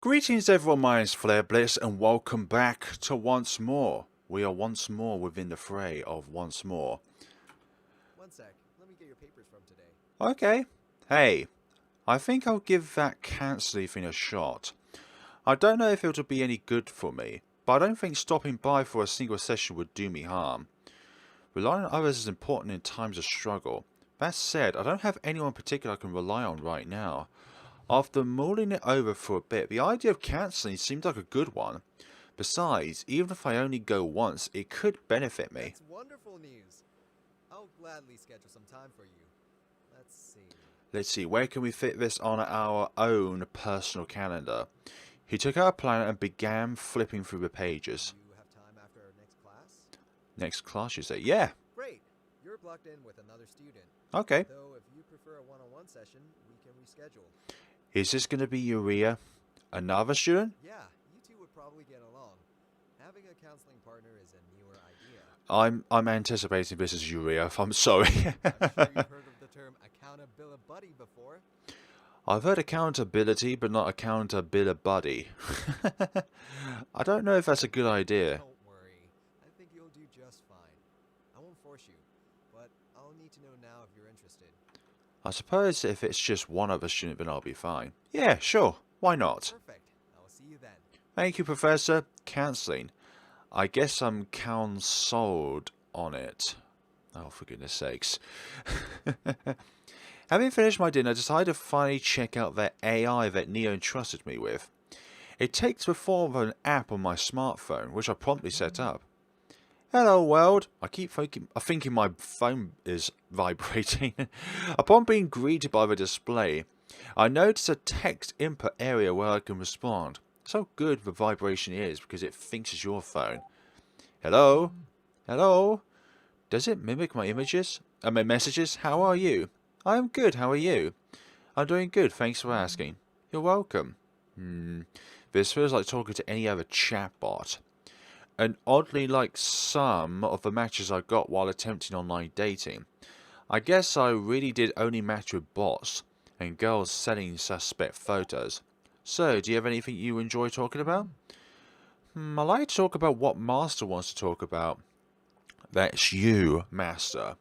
Greetings everyone, my name is FlareBlitzed and welcome back to Once More. We are once more within the fray of Once More. One sec. Let me get your papers from today. Okay. Hey, I think I'll give that counselling thing a shot. I don't know if it'll be any good for me, but I don't think stopping by for a single session would do me harm. Relying on others is important in times of struggle. That said, I don't have anyone particular I can rely on right now. After mulling it over for a bit, the idea of counselling seemed like a good one. Besides, even if I only go once, it could benefit me. That's wonderful news. I'll gladly schedule some time for you. Let's see, where can we fit this on our own personal calendar? He took out a planner and began flipping through the pages. Do you have time after our next class? Next class, you say? Yeah. Great. You're blocked in with another student. Okay. Though if you prefer a one-on-one session, we can reschedule. Is this going to be Urea? Another student? Yeah, you two would probably get along. Having a counseling partner is a newer idea. I'm anticipating this is Urea, if I'm sorry. I'm sure you've heard of the term accountability before. I've heard accountability, but not accountability. I don't know if that's a good idea. Don't worry. I think you'll do just fine. I won't force you, but I'll need to know now if you're interested. I suppose if it's just one other student, then I'll be fine. Yeah, sure. Why not? Perfect. I will see you then. Thank you, Professor. Counselling. I guess I'm counseled on it. Oh, for goodness sakes. Having finished my dinner, I decided to finally check out that AI that Neo entrusted me with. It takes the form of an app on my smartphone, which I promptly set up. Hello world. I keep thinking my phone is vibrating. Upon being greeted by the display, I notice a text input area where I can respond. So good the vibration is because it thinks it's your phone. Hello? Hello? Does it mimic my images? My messages? How are you? I'm good, how are you? I'm doing good, thanks for asking. You're welcome. This feels like talking to any other chatbot. And oddly like some of the matches I got while attempting online dating. I guess I really did only match with bots and girls selling suspect photos. So, do you have anything you enjoy talking about? I like to talk about what Master wants to talk about. That's you, Master.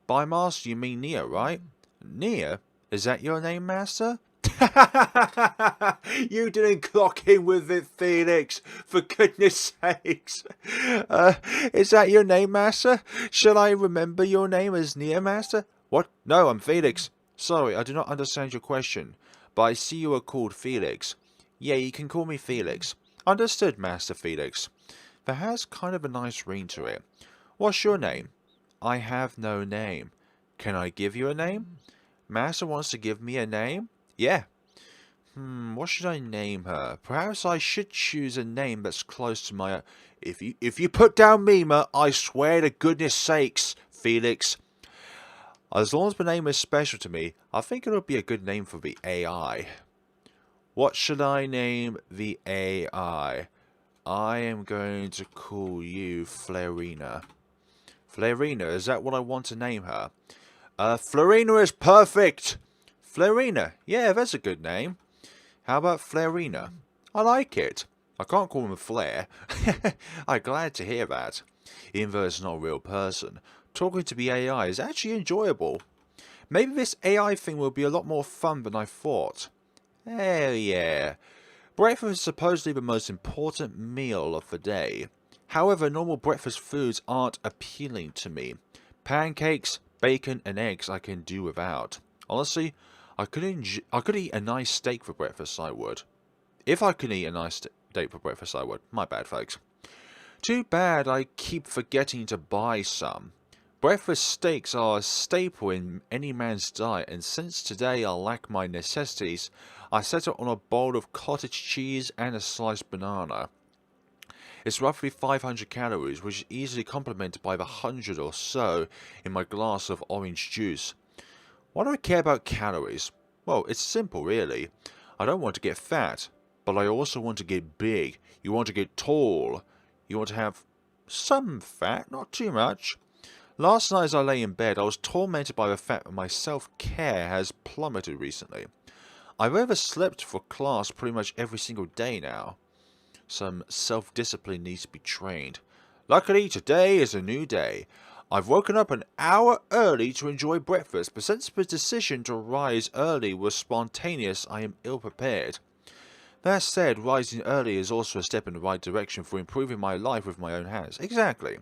By Master you mean Nia, right? Nia? Is that your name, Master? You didn't clock in with it, Felix. For goodness sakes. Is that your name, Master? Shall I remember your name as Nia, Master? What? No, I'm Felix. Sorry, I do not understand your question. But I see you are called Felix. Yeah, you can call me Felix. Understood, Master Felix. That has kind of a nice ring to it. What's your name? I have no name. Can I give you a name? Master wants to give me a name? Yeah. What should I name her? Perhaps I should choose a name that's close to my... If you put down Mima, I swear to goodness sakes, Felix. As long as the name is special to me, I think it'll be a good name for the AI. What should I name the AI? I am going to call you Flarina. Flarina, is that what I want to name her? Flarina is perfect! Flarina, yeah, that's a good name. How about Flarina? I like it. I can't call him Flare. I'm glad to hear that. Even though it's not a real person, talking to the AI is actually enjoyable. Maybe this AI thing will be a lot more fun than I thought. Hell yeah. Breakfast is supposedly the most important meal of the day. However, normal breakfast foods aren't appealing to me. Pancakes, bacon and eggs I can do without. Honestly, I could eat a nice steak for breakfast, I would. If I could eat a nice steak for breakfast, I would. My bad, folks. Too bad I keep forgetting to buy some. Breakfast steaks are a staple in any man's diet, and since today I lack my necessities, I settle on a bowl of cottage cheese and a sliced banana. It's roughly 500 calories, which is easily complemented by the 100 or so in my glass of orange juice. Why do I care about calories? Well, it's simple really. I don't want to get fat, but I also want to get big. You want to get tall. You want to have some fat, not too much. Last night as I lay in bed, I was tormented by the fact that my self-care has plummeted recently. I've overslept for class pretty much every single day now. Some self-discipline needs to be trained. Luckily, today is a new day. I've woken up an hour early to enjoy breakfast, but since the decision to rise early was spontaneous, I am ill-prepared. That said, rising early is also a step in the right direction for improving my life with my own hands. Exactly.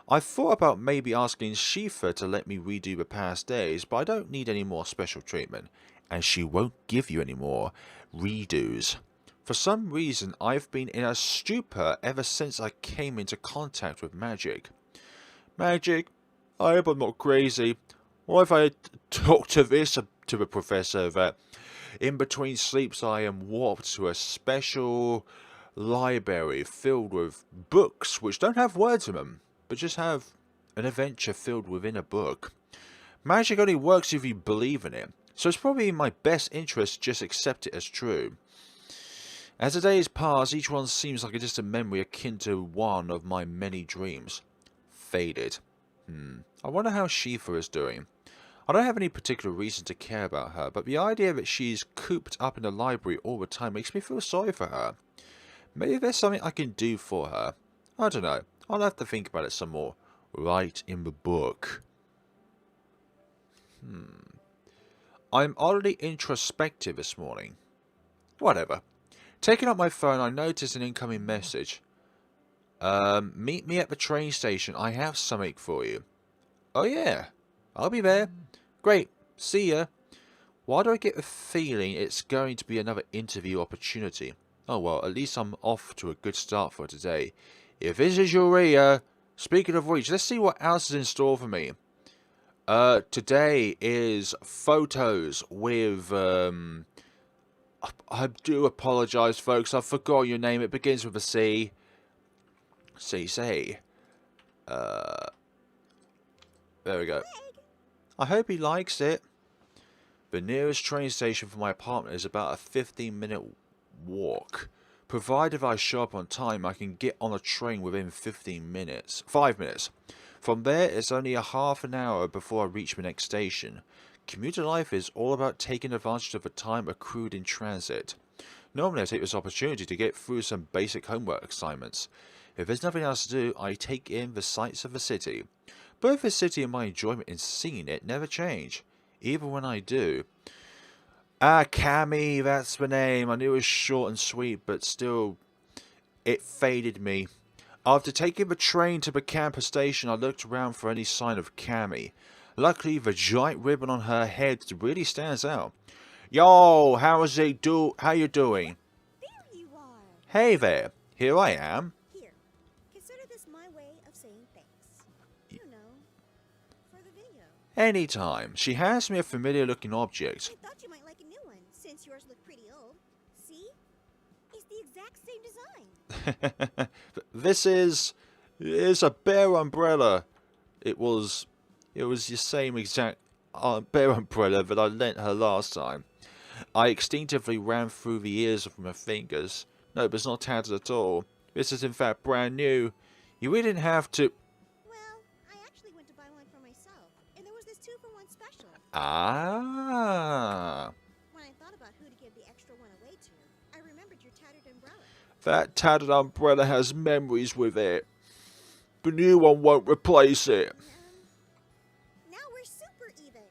I thought about maybe asking Shifa to let me redo the past days, but I don't need any more special treatment, and she won't give you any more redos. For some reason, I've been in a stupor ever since I came into contact with magic. Magic? I hope I'm not crazy. Or if I talk to the professor that in between sleeps I am warped to a special library filled with books which don't have words in them, but just have an adventure filled within a book. Magic only works if you believe in it, so it's probably in my best interest to just accept it as true. As the days pass, each one seems like a distant memory akin to one of my many dreams. Faded. I wonder how Shifa is doing. I don't have any particular reason to care about her, but the idea that she's cooped up in the library all the time makes me feel sorry for her. Maybe there's something I can do for her. I don't know. I'll have to think about it some more. Write in the book. I'm oddly introspective this morning. Whatever. Taking up my phone, I notice an incoming message. Meet me at the train station. I have something for you. Oh yeah. I'll be there. Great. See ya. Why do I get the feeling it's going to be another interview opportunity? Oh well, at least I'm off to a good start for today. If this is your ear, speaking of which, let's see what else is in store for me. Today is photos with, I do apologise, folks. I forgot your name. It begins with a C. C. There we go. I hope he likes it. The nearest train station from my apartment is about a 15-minute walk. Provided I show up on time, I can get on a train within 5 minutes. From there, it's only a half an hour before I reach the next station. Commuter life is all about taking advantage of the time accrued in transit. Normally, I take this opportunity to get through some basic homework assignments. If there's nothing else to do, I take in the sights of the city. Both the city and my enjoyment in seeing it never change, even when I do. Cammy, that's the name. I knew it was short and sweet, but still, it faded me. After taking the train to the campus station, I looked around for any sign of Cammy. Luckily, the giant ribbon on her head really stands out. Yo, how you doing? There you are. Hey there, here I am. Here, consider this my way of saying thanks. You know, for the video. Anytime. She hands me a familiar-looking object. I thought you might like a new one, since yours look pretty old. See? It's the exact same design. This is a bear umbrella. It was the same exact bear umbrella that I lent her last time. I instinctively ran through the ears of my fingers. No, but it's not tattered at all. This is in fact brand new. You really didn't have to... Well, I actually went to buy one for myself, and there was this 2-for-1 special. Ah. When I thought about who to give the extra one away to, I remembered your tattered umbrella. That tattered umbrella has memories with it. The new one won't replace it. Now we're super even.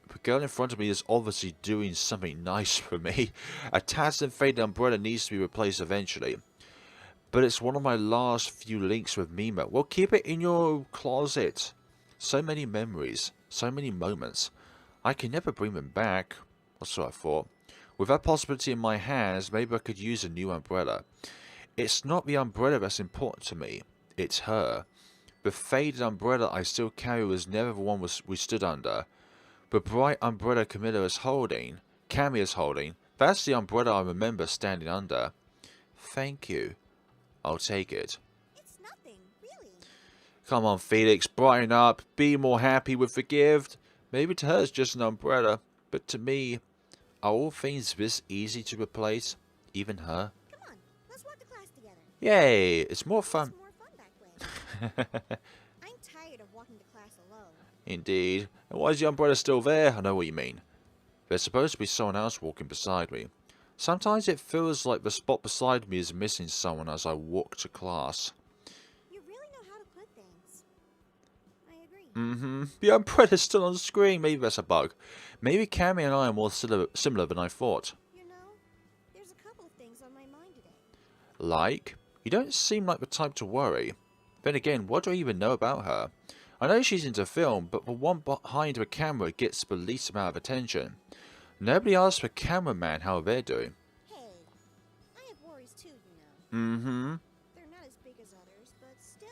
The girl in front of me is obviously doing something nice for me. A tattered and faded umbrella needs to be replaced eventually. But it's one of my last few links with Mima. Well, keep it in your closet. So many memories. So many moments. I can never bring them back. That's what I thought. With that possibility in my hands, maybe I could use a new umbrella. It's not the umbrella that's important to me. It's her. The faded umbrella I still carry was never the one we stood under. The bright umbrella Cammy is holding, that's the umbrella I remember standing under. Thank you. I'll take it. It's nothing, really. Come on, Felix, brighten up. Be more happy with the gift. Maybe to her it's just an umbrella, but to me, are all things this easy to replace? Even her? Come on, let's walk to class together. Yay, it's more fun. It's more fun that way. I'm tired of walking to class alone. Indeed. And why is the umbrella still there? I know what you mean. There's supposed to be someone else walking beside me. Sometimes it feels like the spot beside me is missing someone as I walk to class. You really know how to put things. I agree. The umbrella's still on the screen. Maybe that's a bug. Maybe Cammy and I are more similar than I thought. You know, there's a couple of things on my mind today. Like? You don't seem like the type to worry. Then again, what do I even know about her? I know she's into film, but the one behind the camera gets the least amount of attention. Nobody asks the cameraman how they're doing. Hey, I have worries too, you know. They're not as big as others, but still.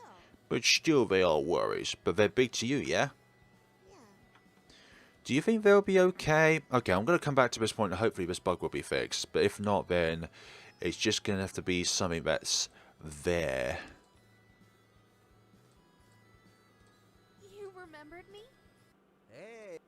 But still they are worries. But they're big to you, yeah? Yeah. Do you think they'll be okay? Okay, I'm going to come back to this point and hopefully this bug will be fixed. But if not, then it's just going to have to be something that's there. You remembered me? Hey!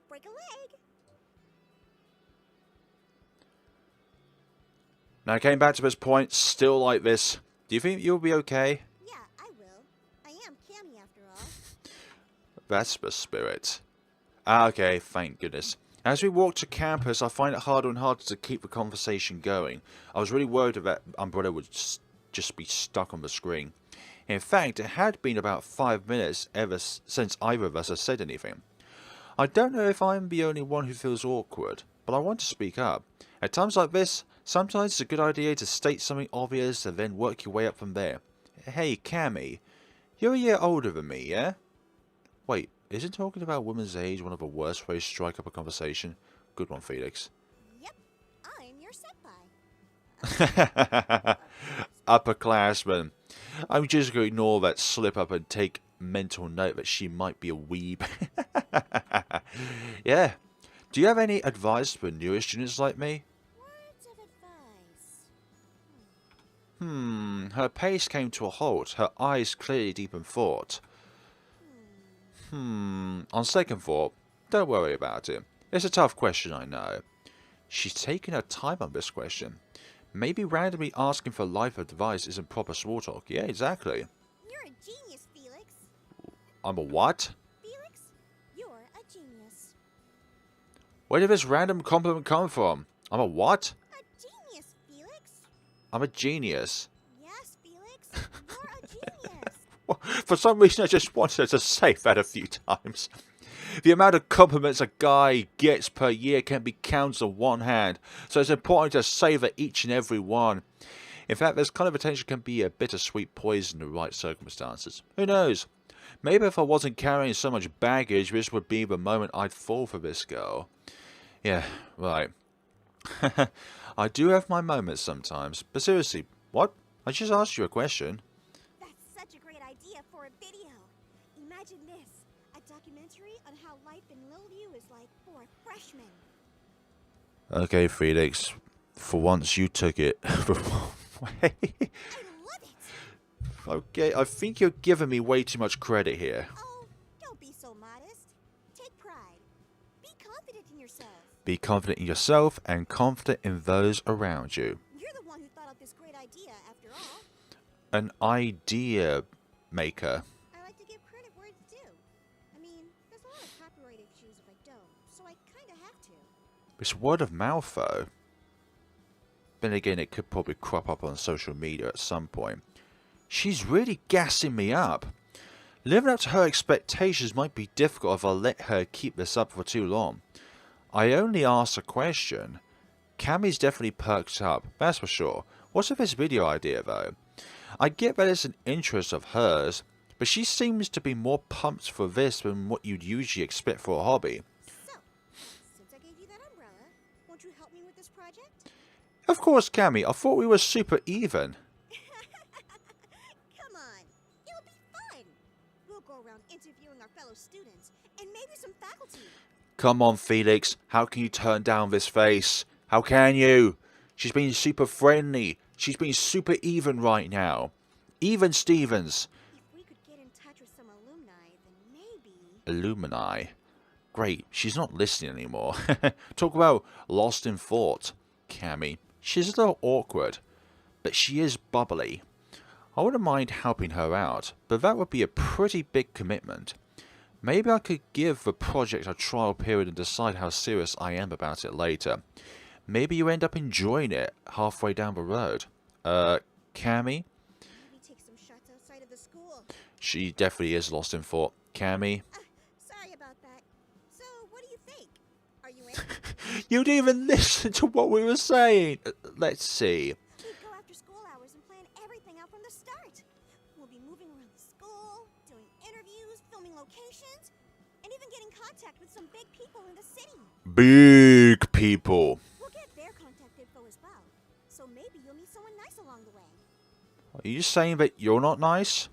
Break a leg. Now I came back to this point, still like this. Do you think you'll be okay? Yeah, I will. I am Cammy after all. That's the spirit. Ah, okay, thank goodness. As we walk to campus, I find it harder and harder to keep the conversation going. I was really worried that Umbrella would just be stuck on the screen. In fact, it had been about 5 minutes ever since either of us has said anything. I don't know if I'm the only one who feels awkward, but I want to speak up. At times like this, sometimes it's a good idea to state something obvious and then work your way up from there. Hey, Cammy, you're a year older than me, yeah? Wait, isn't talking about women's age one of the worst ways to strike up a conversation? Good one, Felix. Yep, I'm your senpai. Upperclassman. I'm just going to ignore that slip up and take mental note that she might be a weeb. Yeah. Do you have any advice for newer students like me? Words of advice. Her pace came to a halt, her eyes clearly deep in thought. On second thought, don't worry about it. It's a tough question, I know. She's taking her time on this question. Maybe randomly asking for life advice isn't proper small talk. Yeah, exactly. You're a genius, Felix. I'm a what? Felix, you're a genius. Where did this random compliment come from? I'm a what? A genius, Felix. I'm a genius. Yes, Felix, you're a genius. For some reason, I just wanted to say that a few times. The amount of compliments a guy gets per year can be counted on one hand, so it's important to savour each and every one. In fact, this kind of attention can be a bittersweet poison in the right circumstances. Who knows? Maybe if I wasn't carrying so much baggage, this would be the moment I'd fall for this girl. Yeah, right. I do have my moments sometimes, but seriously, what? I just asked you a question. That's such a great idea for a video. Imagine this, a documentary on how life in Lillview is like for a freshman. Okay, Felix. For once, you took it the wrong way. I love it. Okay, I think you're giving me way too much credit here. Oh, don't be so modest. Take pride. Be confident in yourself. Be confident in yourself and confident in those around you. You're the one who thought up this great idea, after all. An idea maker. I like to give credit where it's due. I mean, there's a lot of copyright issues if I don't, so I kinda have to. It's word of mouth, though. Then again, it could probably crop up on social media at some point. She's really gassing me up. Living up to her expectations might be difficult if I let her keep this up for too long. I only asked a question. Cammy's definitely perked up, that's for sure. What's with this video idea, though? I get that it's an interest of hers, but she seems to be more pumped for this than what you'd usually expect for a hobby. So, since I gave you that umbrella, won't you help me with this project? Of course, Cammy, I thought we were super even. Come on, it'll be fun. We'll go around interviewing our fellow students and maybe some faculty. Come on, Felix, how can you turn down this face? How can you? She's being super friendly. She's being super even right now. Even Stevens. If we could get in touch with some alumni, then maybe... Alumni. Great, she's not listening anymore. Talk about lost in thought. Cammy. She's a little awkward, but she is bubbly. I wouldn't mind helping her out, but that would be a pretty big commitment. Maybe I could give the project a trial period and decide how serious I am about it later. Maybe you end up enjoying it halfway down the road. Cammy? Maybe take some shots outside of the school. She definitely is lost in thought. Cammy? Sorry about that. So, what do you think? Are you in? You didn't even listen to what we were saying. Let's see. We'd go after school hours and plan everything out from the start. We'll be moving around the school, doing interviews, filming locations, and even getting contact with some big people in the city. Big people. We'll get their contact info as well. So maybe you'll meet someone nice along the way. Are you saying that you're not nice?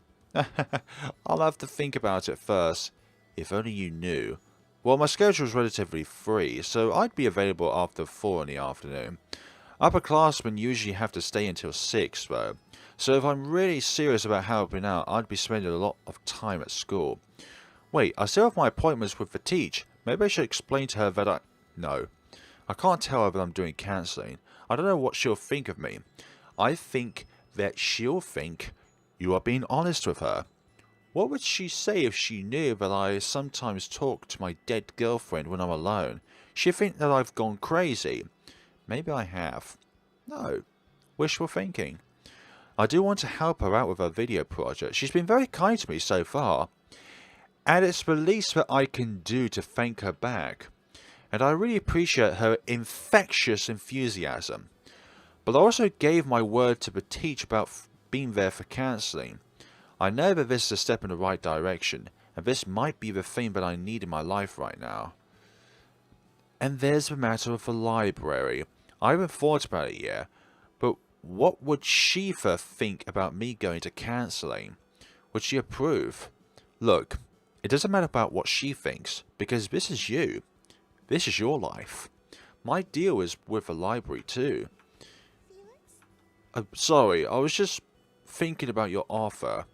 I'll have to think about it first. If only you knew. Well, my schedule is relatively free, so I'd be available after 4 in the afternoon. Upperclassmen usually have to stay until 6, though. So if I'm really serious about helping out, I'd be spending a lot of time at school. Wait, I still have my appointments with the teach. Maybe I should explain to her that No. I can't tell her that I'm doing counselling. I don't know what she'll think of me. I think that she'll think you are being honest with her. What would she say if she knew that I sometimes talk to my dead girlfriend when I'm alone? She'd think that I've gone crazy. Maybe I have. No. Wishful thinking. I do want to help her out with her video project. She's been very kind to me so far. And it's the least that I can do to thank her back. And I really appreciate her infectious enthusiasm. But I also gave my word to the teacher about being there for counselling. I know that this is a step in the right direction, and this might be the thing that I need in my life right now. And there's the matter of the library. I haven't thought about it yet, but what would Shifa think about me going to counselling? Would she approve? Look, it doesn't matter about what she thinks, because this is you. This is your life. My deal is with the library too. Felix? Sorry, I was just thinking about your offer.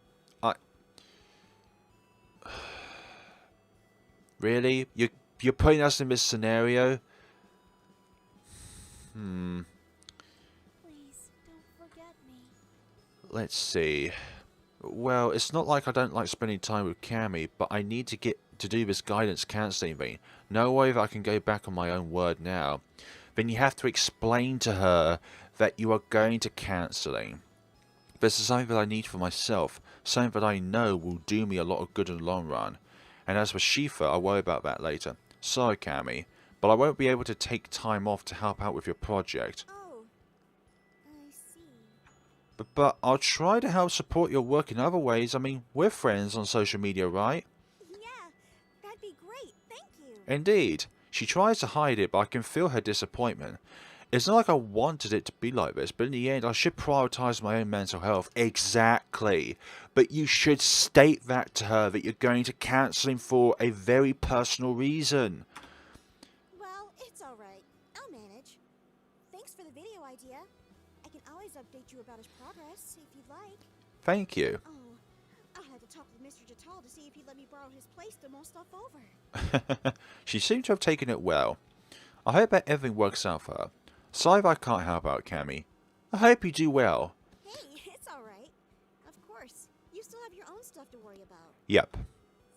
Really? You're putting us in this scenario? Please, don't forget me. Let's see. Well, it's not like I don't like spending time with Cammy, but I need to get to do this guidance counselling thing. No way that I can go back on my own word now. Then you have to explain to her that you are going to counselling. This is something that I need for myself, something that I know will do me a lot of good in the long run. And as for Shifa, I'll worry about that later. Sorry, Cammy, but I won't be able to take time off to help out with your project. Oh, I see. But I'll try to help support your work in other ways. I mean, we're friends on social media, right? Yeah, that'd be great. Thank you. Indeed. She tries to hide it, but I can feel her disappointment. It's not like I wanted it to be like this, but in the end, I should prioritize my own mental health. Exactly. But you should state that to her, that you're going to counselling for a very personal reason. Well, it's alright. I'll manage. Thanks for the video idea. I can always update you about his progress, if you'd like. Thank you. Oh, I'll have to talk with Mr. Jatal to see if he'd let me borrow his place to mull stuff over. She seemed to have taken it well. I hope that everything works out for her. Sorry if I can't help out, Cammy. I hope you do well. Hey, it's alright. Of course. You still have your own stuff to worry about. Yep.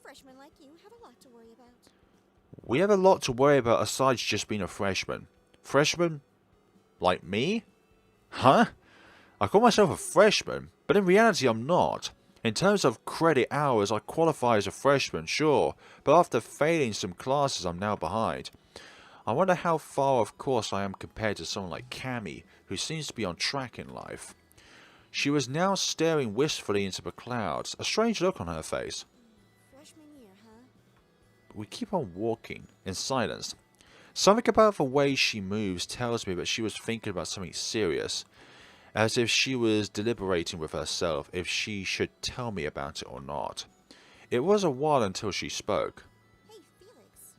Freshmen like you have a lot to worry about. We have a lot to worry about aside just being a freshman. Freshman? Like me? Huh? I call myself a freshman, but in reality I'm not. In terms of credit hours, I qualify as a freshman, sure, but after failing some classes I'm now behind. I wonder how far off course I am compared to someone like Cammy, who seems to be on track in life. She was now staring wistfully into the clouds, a strange look on her face. Freshman year, huh? We keep on walking, in silence. Something about the way she moves tells me that she was thinking about something serious, as if she was deliberating with herself if she should tell me about it or not. It was a while until she spoke. Hey, Felix.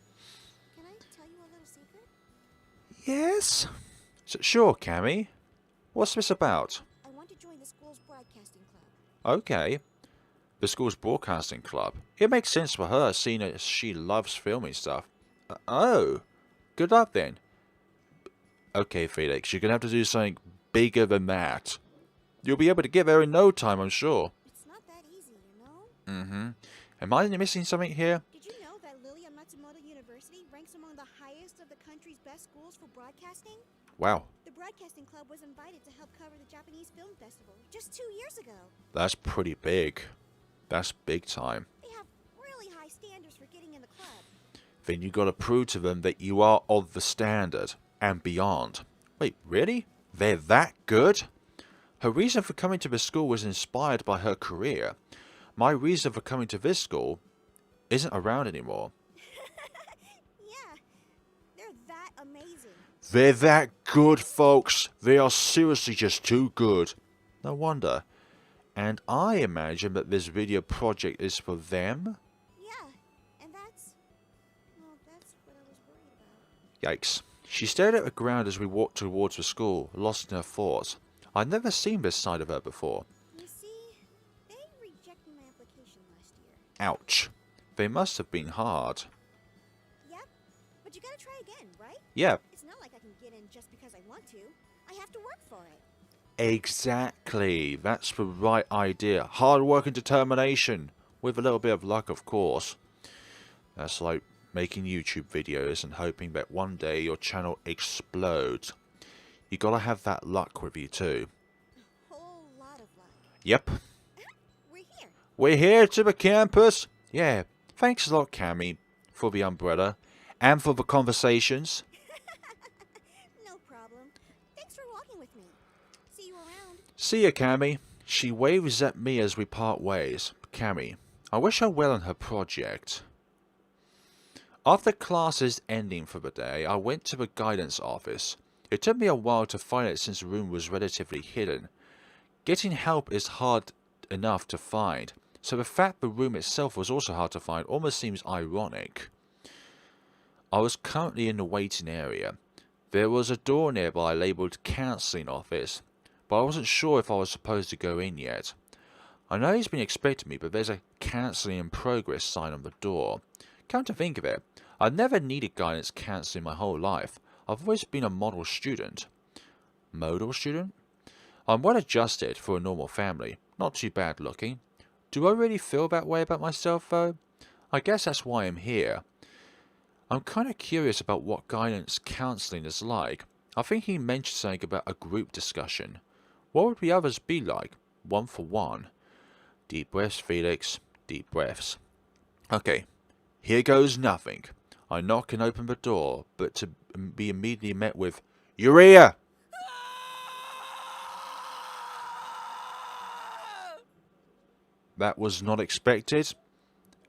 Can I tell you a little secret? Yes? Sure, Cammy. What's this about? I want to join the school's broadcasting club. Okay. The school's broadcasting club. It makes sense for her, seeing as she loves filming stuff. Oh. Good luck then. Okay, Felix, you're gonna have to do something bigger than that. You'll be able to get there in no time, I'm sure. It's not that easy, you know? Mm-hmm. Am I missing something here? Did you know that Lilia Matsumoto University ranks among the highest of the country's best schools for broadcasting? Wow, The Broadcasting Club was invited to help cover the Japanese Film Festival just 2 years ago. that's pretty big. That's big time. They have really high standards for getting in the club. Then you gotta prove to them that you are of the standard and beyond. Wait, really? They're that good? Her reason for coming to this school was inspired by her career. My reason for coming to this school isn't around anymore. Yeah, they're that amazing. They're that good, folks. They are seriously just too good. No wonder. And I imagine that this video project is for them? Yeah, and that's what I was worried about. Yikes. She stared at the ground as we walked towards the school, lost in her thoughts. I'd never seen this side of her before. You see, they rejected my application last year. Ouch. They must have been hard. Yep, but you gotta try again, right? Yeah, It's not like I can get in just because I want to. I have to work for it. exactly. That's the right idea. Hard work and determination. With a little bit of luck, of course. That's like making YouTube videos and hoping that one day your channel explodes. You gotta have that luck with you too. Whole lot of luck. Yep. We're here. We're here to the campus. Yeah. Thanks a lot, Cammy, for the umbrella and for the conversations. No problem. Thanks for walking with me. See you around. See ya, Cammy. She waves at me as we part ways. Cammy, I wish her well on her project. After classes ending for the day, I went to the guidance office. It took me a while to find it since the room was relatively hidden. Getting help is hard enough to find, so the fact the room itself was also hard to find almost seems ironic. I was currently in the waiting area. There was a door nearby labelled Counselling Office, but I wasn't sure if I was supposed to go in yet. I know he's been expecting me, but there's a Counselling in Progress sign on the door. Come to think of it, I've never needed guidance counselling my whole life. I've always been a model student. Modal student? I'm well adjusted for a normal family, not too bad looking. Do I really feel that way about myself though? I guess that's why I'm here. I'm kind of curious about what guidance counselling is like. I think he mentioned something about a group discussion. What would the others be like? One for one. Deep breaths, Felix. Deep breaths. Okay, here goes nothing. I knock and open the door, but to be immediately met with, "You're here!" That was not expected,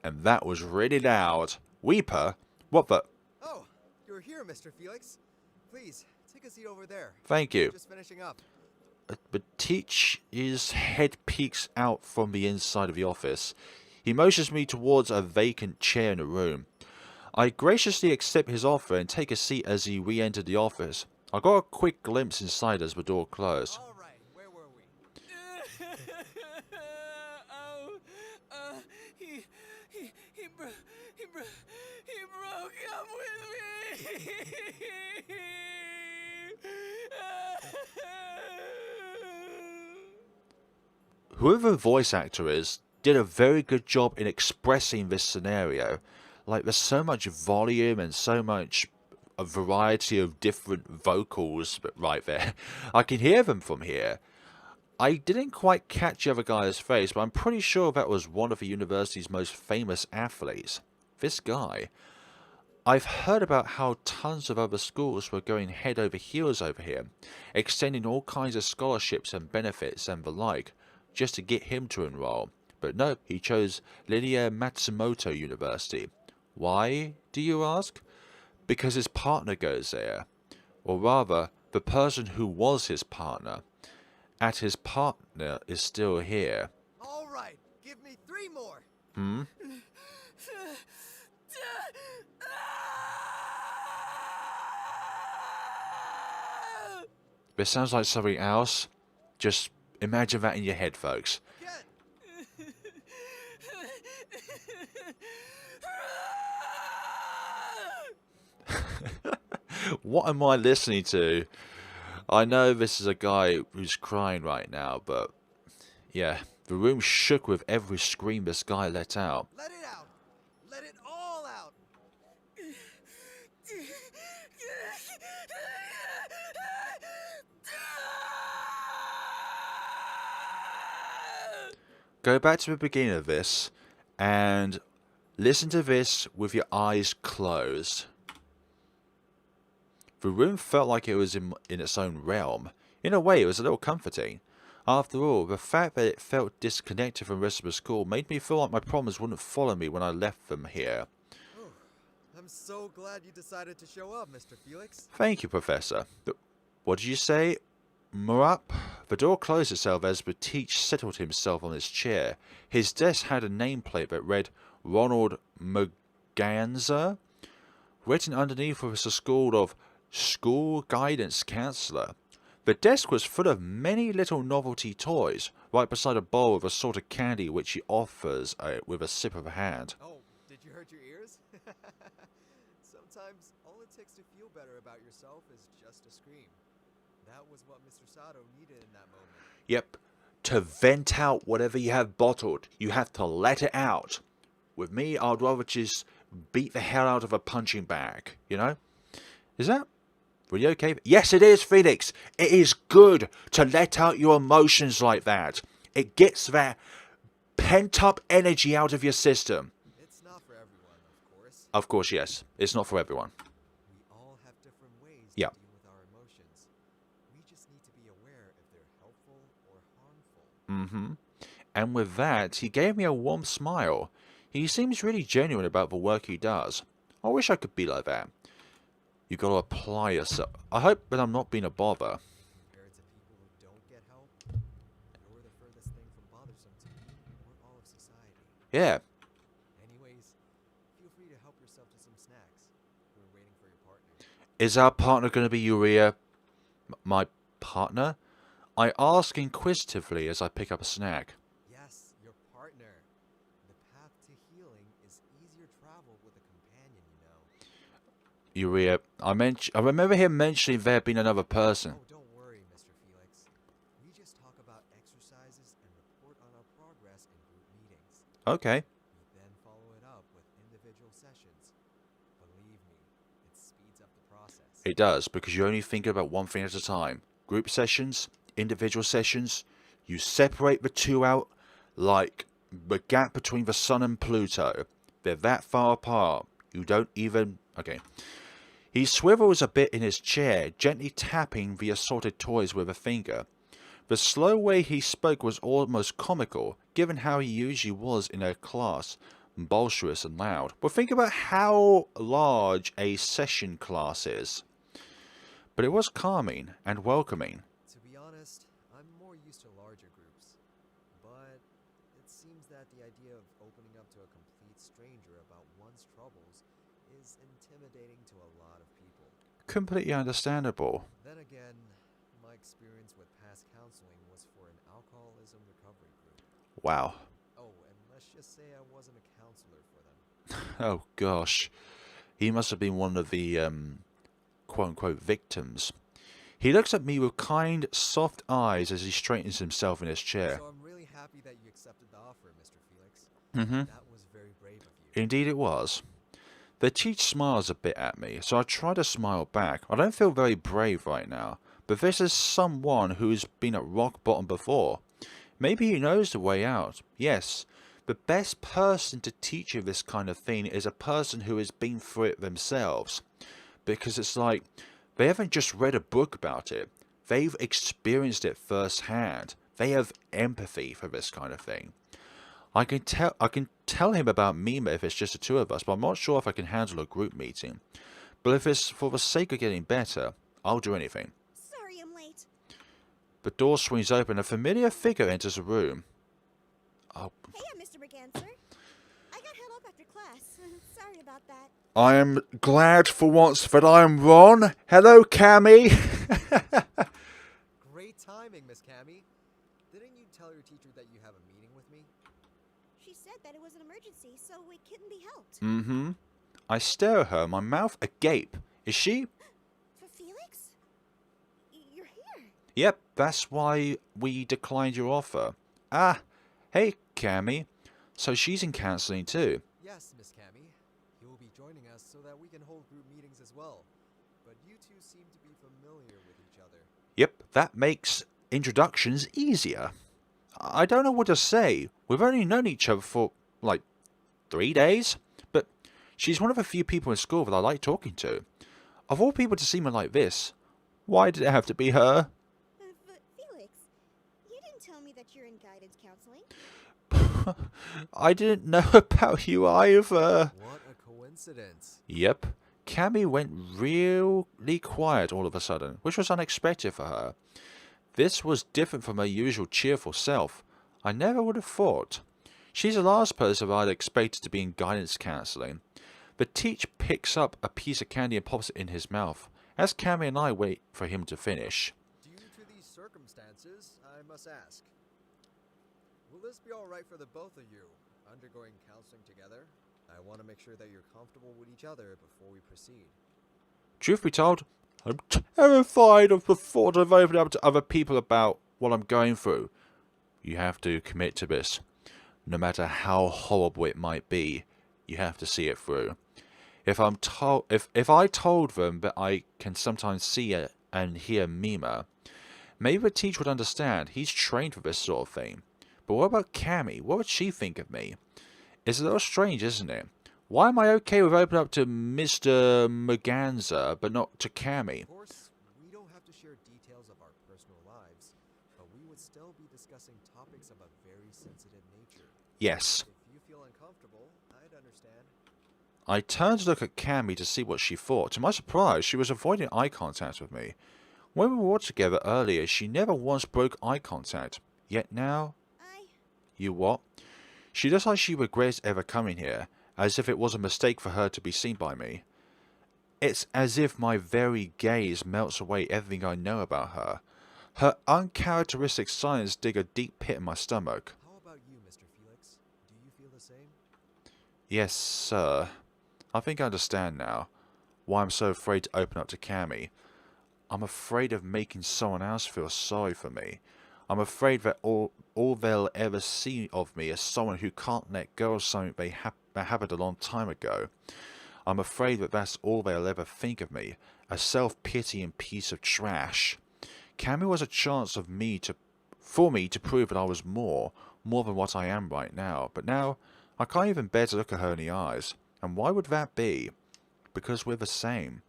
and that was really loud. Weeper? What the? Oh, you're here, Mr. Felix. Please, take a seat over there. Thank you. Just finishing up. But Teach's head peeks out from the inside of the office. He motions me towards a vacant chair in the room. I graciously accept his offer and take a seat as he re-entered the office. I got a quick glimpse inside as the door closed. All right, where were we? He broke up with me. Whoever the voice actor is did a very good job in expressing this scenario. Like, there's so much volume and so much a variety of different vocals right there. I can hear them from here. I didn't quite catch the other guy's face, but I'm pretty sure that was one of the university's most famous athletes. This guy. I've heard about how tons of other schools were going head over heels over here, extending all kinds of scholarships and benefits and the like, just to get him to enroll. But nope, he chose Lilia Matsumoto University. Why, do you ask? Because his partner goes there. Or rather, the person who was his partner. And his partner is still here. All right, give me 3 more. Hmm? This sounds like something else. Just imagine that in your head, folks. Again. What am I listening to? I know this is a guy who's crying right now, but yeah, the room shook with every scream this guy let out. Let it out! Let it all out! Go back to the beginning of this and listen to this with your eyes closed. The room felt like it was in its own realm. In a way, it was a little comforting. After all, the fact that it felt disconnected from the rest of the school made me feel like my problems wouldn't follow me when I left them here. Oh, I'm so glad you decided to show up, Mr. Felix. Thank you, Professor. What did you say? Murup? The door closed itself as the teacher settled himself on his chair. His desk had a nameplate that read Ronald Merganza. Written underneath was a school of School Guidance Counselor. The desk was full of many little novelty toys, right beside a bowl of a sort of candy which he offers with a sip of a hand. Oh, did you hurt your ears? Sometimes all it takes to feel better about yourself is just a scream. That was what Mr. Sato needed in that moment. Yep. To vent out whatever you have bottled, you have to let it out. With me, I'd rather just beat the hell out of a punching bag, you know? Is that really okay? Yes, it is, Felix. It is good to let out your emotions like that. It gets that pent-up energy out of your system. It's not for everyone, of course. Of course, yes. It's not for everyone. We all have different ways Yeah. to deal with our emotions. We just need to be aware if they're helpful or harmful. Mm-hmm. And with that, he gave me a warm smile. He seems really genuine about the work he does. I wish I could be like that. You got to apply yourself. I hope that I'm not being a bother. Compared to people who don't get help, you're the furthest thing from bothersome to me or all of society. Yeah. Anyways, feel free to help yourself to some snacks. We're waiting for your partner. Is our partner going to be Uria? My partner? I ask inquisitively as I pick up a snack. Yes, your partner. The path to healing is easier traveled with a companion, you know. Uria, I remember him mentioning there being another person. Oh, don't worry, Mr. Felix. We just talk about exercises and report on our progress in group meetings. Okay. We then follow it up with individual sessions. Believe me, it speeds up the process. It does, because you only think about one thing at a time. Group sessions, individual sessions, you separate the two out like the gap between the sun and Pluto. They're that far apart. You don't even... Okay. He swivels a bit in his chair, gently tapping the assorted toys with a finger. The slow way he spoke was almost comical, given how he usually was in a class, boisterous and loud. But think about how large a session class is. But it was calming and welcoming. To be honest, I'm more used to larger groups. But it seems that the idea of opening up to a complete stranger about one's troubles is intimidating to a lot of people. Completely understandable. Then again, my experience with past counseling was for an alcoholism recovery group. Wow. Oh, and let's just say I wasn't a counselor for them. Oh gosh. He must have been one of the quote-unquote victims. He looks at me with kind, soft eyes as he straightens himself in his chair. So I'm really happy that you accepted the offer, Mr. Felix. Mm-hmm. That was very brave of you. Indeed it was. The teacher smiles a bit at me, so I try to smile back. I don't feel very brave right now, but this is someone who's been at rock bottom before. Maybe he knows the way out. Yes, the best person to teach you this kind of thing is a person who has been through it themselves. Because it's like, they haven't just read a book about it. They've experienced it firsthand. They have empathy for this kind of thing. I can tell him about Mima if it's just the two of us, but I'm not sure if I can handle a group meeting. But if it's for the sake of getting better, I'll do anything. Sorry I'm late. The door swings open, a familiar figure enters the room. Oh, Hey, I'm Mr. Merganser. I got held up after class. Sorry about that. I am glad for once that I am Ron. Hello, Cammy. Great timing, Miss Cammy. Didn't you tell your teacher that you have a meeting with me? She said that it was an emergency, so it couldn't be helped. Mm-hmm. I stare at her, my mouth agape. Is she? Yep, that's why we declined your offer. Ah, hey, Cammy. So she's in counselling too. Yes, Miss Cammy. He will be joining us so that we can hold group meetings as well. But you two seem to be familiar with each other. Yep, that makes introductions easier. I don't know what to say. We've only known each other for, like, 3 days? But she's one of the few people in school that I like talking to. Of all people to see me like this, why did it have to be her? But Felix, you didn't tell me that you're in guidance counseling. I didn't know about you either. What a coincidence. Yep. Cammy went really quiet all of a sudden, which was unexpected for her. This was different from her usual cheerful self. I never would have thought. She's the last person I'd expected to be in guidance counselling. The teacher picks up a piece of candy and pops it in his mouth, as Cammy and I wait for him to finish. Due to these circumstances, I must ask, will this be alright for the both of you, undergoing counseling together? I want to make sure that you're comfortable with each other before we proceed. Truth be told, I'm terrified of the thought of opening up to other people about what I'm going through. You have to commit to this. No matter how horrible it might be, you have to see it through. If I told them that I can sometimes see it and hear Mima, maybe the teacher would understand. He's trained for this sort of thing. But what about Cammy? What would she think of me? It's a little strange, isn't it? Why am I okay with opening up to Mr. Merganza, but not to Cammy? Of course, we don't have to share details of our personal lives, but we would still be discussing topics of a very sensitive nature. Yes. If you feel uncomfortable, I'd understand. I turned to look at Cammy to see what she thought. To my surprise, she was avoiding eye contact with me. When we were together earlier, she never once broke eye contact. Yet now... You what? She looks like she regrets ever coming here, as if it was a mistake for her to be seen by me. It's as if my very gaze melts away everything I know about her. Her uncharacteristic silence dig a deep pit in my stomach. How about you, Mr. Felix? Do you feel the same? Yes, sir. I think I understand now why I'm so afraid to open up to Cammy. I'm afraid of making someone else feel sorry for me. I'm afraid that all they'll ever see of me is someone who can't let go of something that happened a long time ago. I'm afraid that that's all they'll ever think of me, a self-pitying piece of trash. Cammy was a chance for me to prove that I was more than what I am right now. But now, I can't even bear to look at her in the eyes. And why would that be? Because we're the same.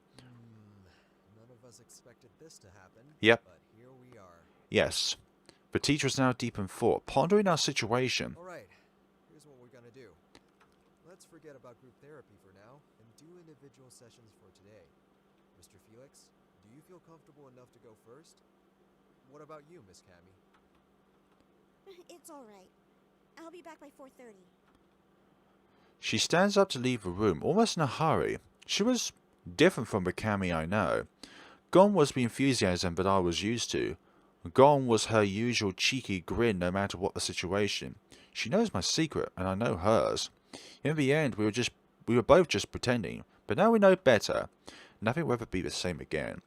None of us expected this to happen. Yep. But here we are. Yes. The teacher is now deep in thought, pondering our situation. Alright, here's what we're gonna do. Let's forget about group therapy for now, and do individual sessions for today. Mr. Felix, do you feel comfortable enough to go first? What about you, Miss Cammy? It's alright. I'll be back by 4:30. She stands up to leave the room, almost in a hurry. She was different from the Cammy I know. Gone was the enthusiasm that I was used to. Gone was her usual cheeky grin no matter what the situation. She knows my secret, and I know hers. In the end, we were both just pretending, but now we know better. Nothing will ever be the same again.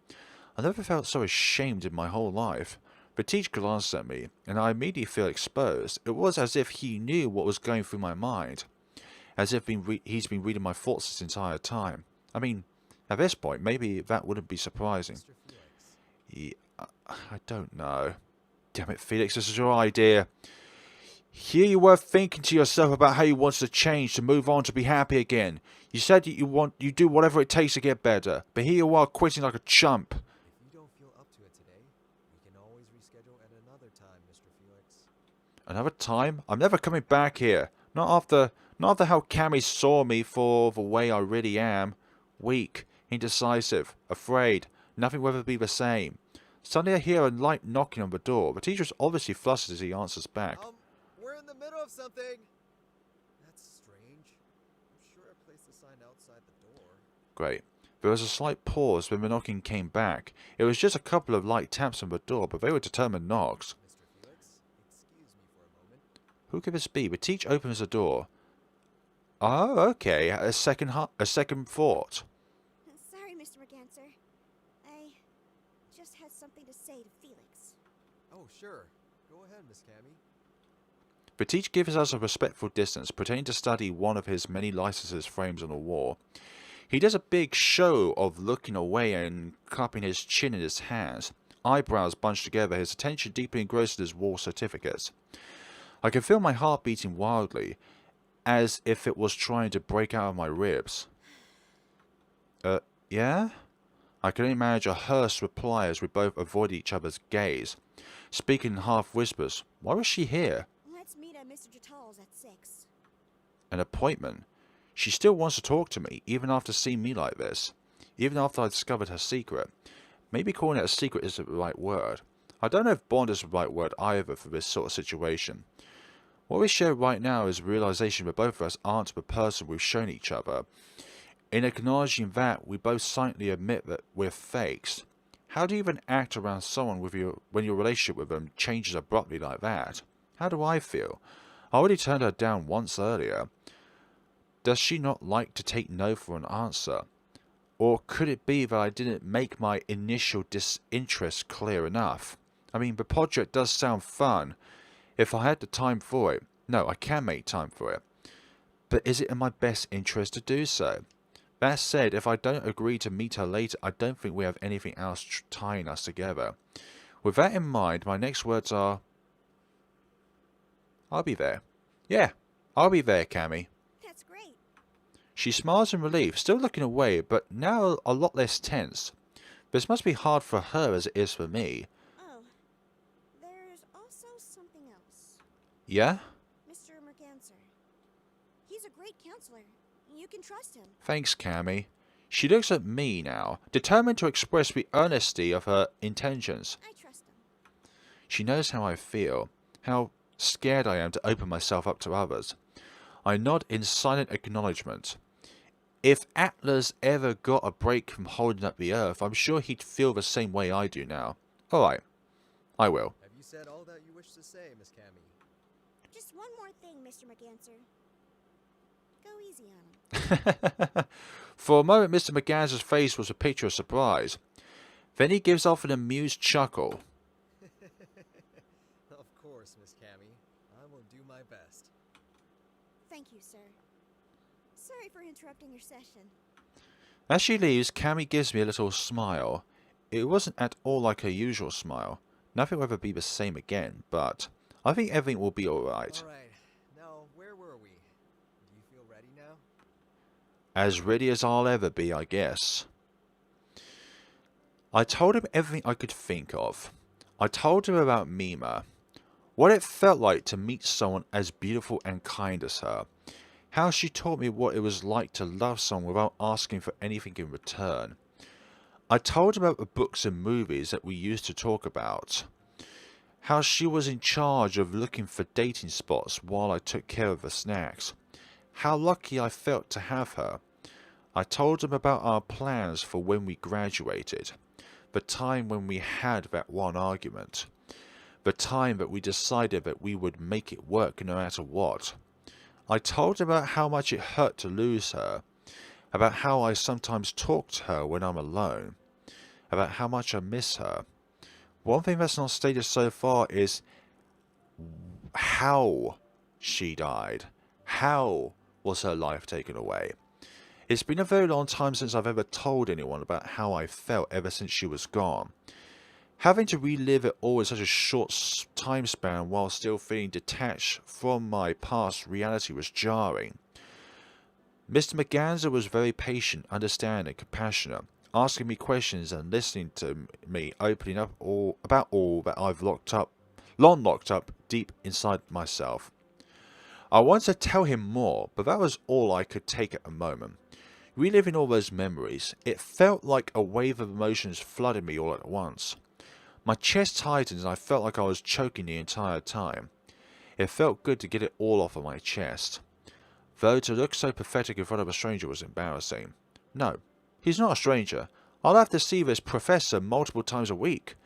I never felt so ashamed in my whole life. The teacher glanced at me, and I immediately feel exposed. It was as if he knew what was going through my mind. As if he's been reading my thoughts this entire time. I mean, at this point, maybe that wouldn't be surprising. Mr. Felix. Yeah, I don't know. Damn it, Felix, this is your idea. Here you were thinking to yourself about how you wanted to change, to move on, to be happy again. You said you do whatever it takes to get better, but here you are quitting like a chump. If you don't feel up to it today, we can always reschedule at another time, Mr. Felix. Another time? I'm never coming back here. Not after how Cammy saw me for the way I really am. Weak, indecisive, afraid. Nothing will ever be the same. Suddenly I hear a light knocking on the door. The teacher is obviously flustered as he answers back. We're in the middle of something. That's strange. I'm sure I placed the sign outside the door. Great. There was a slight pause when the knocking came back. It was just a couple of light taps on the door, but they were determined knocks. Mr. Felix, excuse me for a moment. Who could this be? The teacher opens the door. Oh, okay. A second thought. Sorry, Mr. Merganser. I just had something to say to Felix. Oh, sure. Go ahead, Miss Cammy. But each gives us a respectful distance, pretending to study one of his many licenses frames on the wall. He does a big show of looking away and cupping his chin in his hands, eyebrows bunched together, his attention deeply engrossed in his wall certificates. I can feel my heart beating wildly, as if it was trying to break out of my ribs. Yeah? I can only manage a hearse reply as we both avoid each other's gaze, speaking in half whispers. Why was she here? Let's meet at Mr. Jatal's at 6. An appointment? She still wants to talk to me, even after seeing me like this. Even after I discovered her secret. Maybe calling it a secret isn't the right word. I don't know if bond is the right word either for this sort of situation. What we share right now is a realization that both of us aren't the person we've shown each other. In acknowledging that, we both silently admit that we're fakes. How do you even act around someone when your relationship with them changes abruptly like that? How do I feel? I already turned her down once earlier. Does she not like to take no for an answer? Or could it be that I didn't make my initial disinterest clear enough? I mean, the project does sound fun. If I had the time for it, no, I can make time for it. But is it in my best interest to do so? That said, if I don't agree to meet her later, I don't think we have anything else tying us together. With that in mind, my next words are, I'll be there. Yeah, I'll be there, Cammy. That's great. She smiles in relief, still looking away, but now a lot less tense. This must be hard for her as it is for me. Oh, there's also something else. Yeah? Mr. Merganser. He's a great counselor. You can trust him. Thanks, Cammy. She looks at me now, determined to express the earnesty of her intentions. I trust him. She knows how I feel, how scared I am to open myself up to others. I nod in silent acknowledgement. If Atlas ever got a break from holding up the earth, I'm sure he'd feel the same way I do now. Alright, I will. Have you said all that you wish to say, Miss Cammy? Just one more thing, Mr. Merganser. Go easy on him. For a moment, Mr. McGann's face was a picture of surprise. Then he gives off an amused chuckle. Of course, Miss Cammy. I will do my best. Thank you, sir. Sorry for interrupting your session. As she leaves, Cammy gives me a little smile. It wasn't at all like her usual smile. Nothing will ever be the same again, but I think everything will be alright. Alright, now where were we? Do you feel ready now? As ready as I'll ever be, I guess. I told him everything I could think of. I told him about Mima. What it felt like to meet someone as beautiful and kind as her. How she taught me what it was like to love someone without asking for anything in return. I told him about the books and movies that we used to talk about. How she was in charge of looking for dating spots while I took care of the snacks. How lucky I felt to have her. I told him about our plans for when we graduated. The time when we had that one argument. The time that we decided that we would make it work no matter what. I told him about how much it hurt to lose her. About how I sometimes talk to her when I'm alone. About how much I miss her. One thing that's not stated so far is how she died. How was her life taken away? It's been a very long time since I've ever told anyone about how I felt ever since she was gone. Having to relive it all in such a short time span while still feeling detached from my past reality was jarring. Mr. Merganser was very patient, understanding, compassionate, asking me questions and listening to me, opening up about all that I've long locked up deep inside myself. I wanted to tell him more, but that was all I could take at the moment. Reliving all those memories, it felt like a wave of emotions flooded me all at once. My chest tightened and I felt like I was choking the entire time. It felt good to get it all off of my chest. Though to look so pathetic in front of a stranger was embarrassing. No, he's not a stranger. I'll have to see this professor multiple times a week.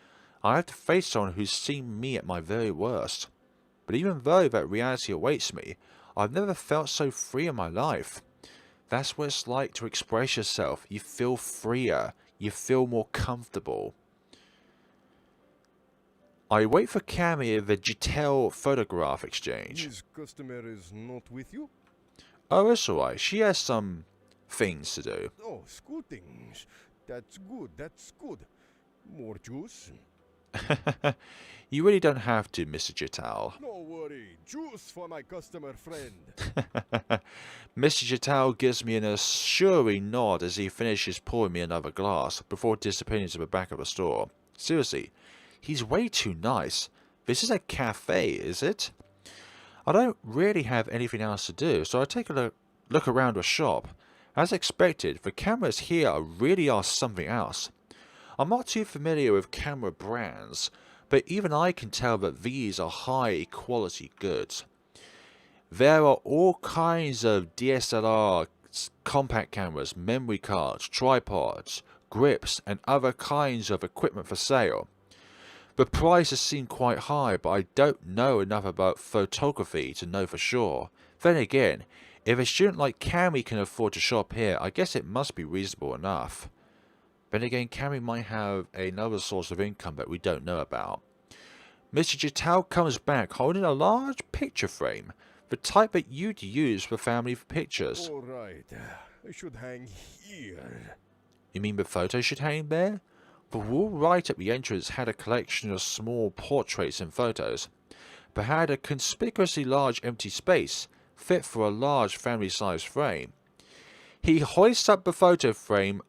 I have to face someone who's seen me at my very worst. But even though that reality awaits me, I've never felt so free in my life. That's what it's like to express yourself. You feel freer. You feel more comfortable. I wait for Cammy at the Gitel photograph exchange. His customer is not with you? Oh, it's alright. She has some things to do. Oh, school things. That's good, that's good. More juice? You really don't have to, Mr. Gital. No worry, juice for my customer friend. Mr. Gital gives me an assuring nod as he finishes pouring me another glass before disappearing to the back of the store. Seriously, he's way too nice. This is a cafe, is it? I don't really have anything else to do, so I take a look around the shop. As expected, the cameras here really are something else. I'm not too familiar with camera brands, but even I can tell that these are high quality goods. There are all kinds of DSLR, compact cameras, memory cards, tripods, grips, and other kinds of equipment for sale. The prices seem quite high, but I don't know enough about photography to know for sure. Then again, if a student like Cammy can afford to shop here, I guess it must be reasonable enough. Then again, Cammy might have another source of income that we don't know about. Mr. Gital comes back holding a large picture frame, the type that you'd use for family pictures. Alright, I should hang here. You mean the photo should hang there? The wall right at the entrance had a collection of small portraits and photos, but had a conspicuously large empty space, fit for a large family-sized frame. He hoists up the photo frame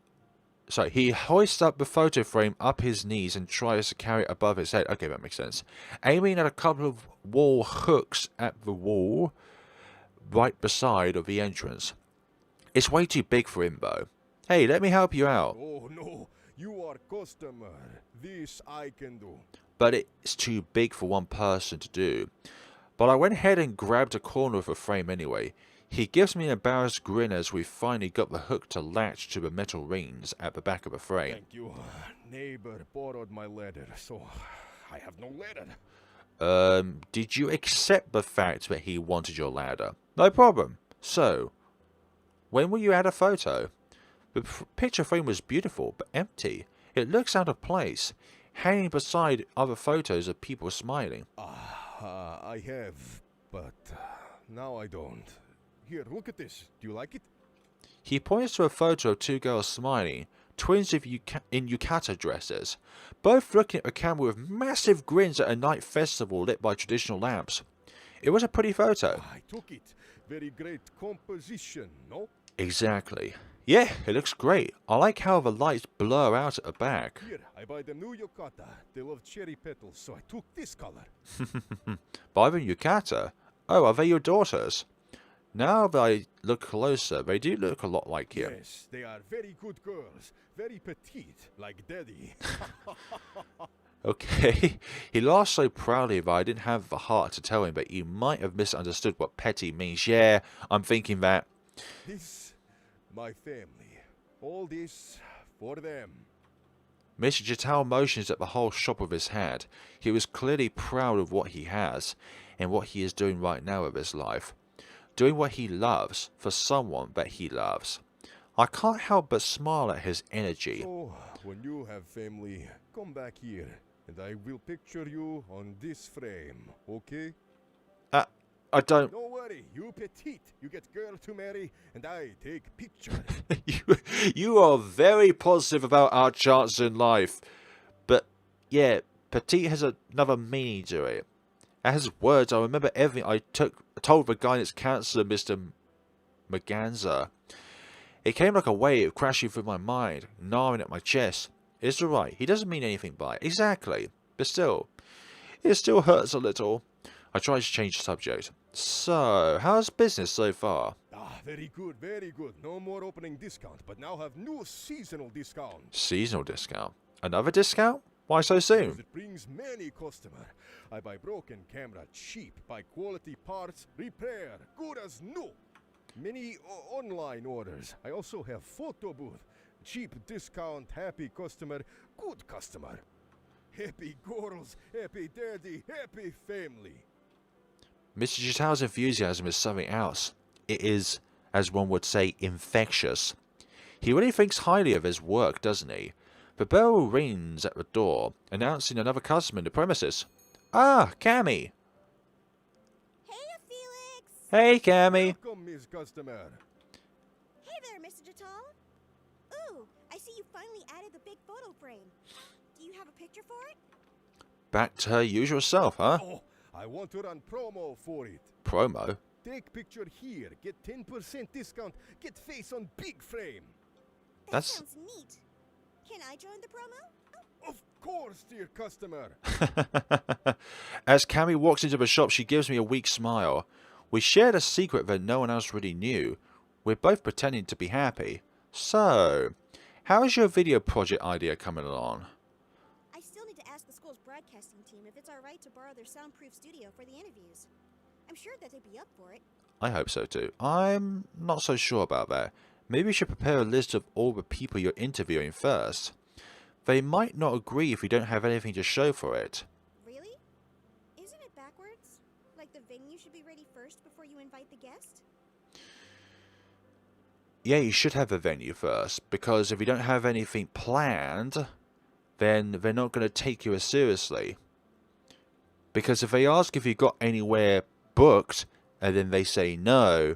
up his knees and tries to carry it above his head. Okay, that makes sense. Aiming at a couple of wall hooks at the wall right beside of the entrance. It's way too big for him though. Hey, let me help you out. Oh no, you are customer. This I can do. But it's too big for one person to do. But I went ahead and grabbed a corner of the frame anyway. He gives me an embarrassed grin as we finally got the hook to latch to the metal rings at the back of the frame. Thank you. Neighbor borrowed my ladder, so I have no ladder. Did you accept the fact that he wanted your ladder? No problem. So, when will you add a photo? The picture frame was beautiful, but empty. It looks out of place, hanging beside other photos of people smiling. I have, but now I don't. Here, look at this. Do you like it? He points to a photo of two girls smiling, twins in yukata dresses, both looking at the camera with massive grins at a night festival lit by traditional lamps. It was a pretty photo. I took it. Very great composition, no? Exactly. Yeah, it looks great. I like how the lights blur out at the back. Here, I buy them new yukata. They love cherry petals, so I took this color. Buy them yukata? Oh, are they your daughters? Now that I look closer, they do look a lot like you. Yes, they are very good girls. Very petite, like daddy. Okay. He laughed so proudly that I didn't have the heart to tell him that he might have misunderstood what petty means. Yeah, I'm thinking that. This, my family. All this, for them. Mr. Gital motions at the whole shop with his hand. He was clearly proud of what he has, and what he is doing right now with his life. Doing what he loves, for someone that he loves. I can't help but smile at his energy. So, when you have family, come back here, and I will picture you on this frame, okay? I don't... Don't worry, you petite. You get girl to marry, and I take picture. you are very positive about our chances in life. But, yeah, petite has another meaning to it. As words, I remember everything I told the guidance counselor, Mr. Maganza. It came like a wave crashing through my mind, gnawing at my chest. It's alright, he doesn't mean anything by it. Exactly. But still, it still hurts a little. I tried to change the subject. So, how's business so far? Very good, very good. No more opening discount, but now have new seasonal discount. Seasonal discount? Another discount? Why so soon? It brings many customer. I buy broken camera cheap, buy quality parts, repair, good as new. Many online orders. I also have photo booth. Cheap discount, happy customer, good customer. Happy girls, happy daddy, happy family. Mr. Gital's enthusiasm is something else. It is, as one would say, infectious. He really thinks highly of his work, doesn't he? The bell rings at the door, announcing another customer in the premises. Ah, Cammy. Hey, Felix! Hey, Cammy. Welcome, Miss Customer. Hey there, Mr. Jatal. Ooh, I see you finally added the big photo frame. Do you have a picture for it? Back to her usual self, huh? Oh, I want to run promo for it. Promo? Take picture here, get 10% discount, get face on big frame. That sounds neat. Can I join the promo? Of course, dear customer. As Cammy walks into the shop, she gives me a weak smile. We shared a secret that no one else really knew. We're both pretending to be happy. So, how's your video project idea coming along? I still need to ask the school's broadcasting team if it's alright to borrow their soundproof studio for the interviews. I'm sure that they'd be up for it. I hope so too. I'm not so sure about that. Maybe you should prepare a list of all the people you're interviewing first. They might not agree if you don't have anything to show for it. Really? Isn't it backwards? Like the venue should be ready first before you invite the guest? Yeah, you should have a venue first, because if you don't have anything planned, then they're not going to take you as seriously. Because if they ask if you got anywhere booked, and then they say no,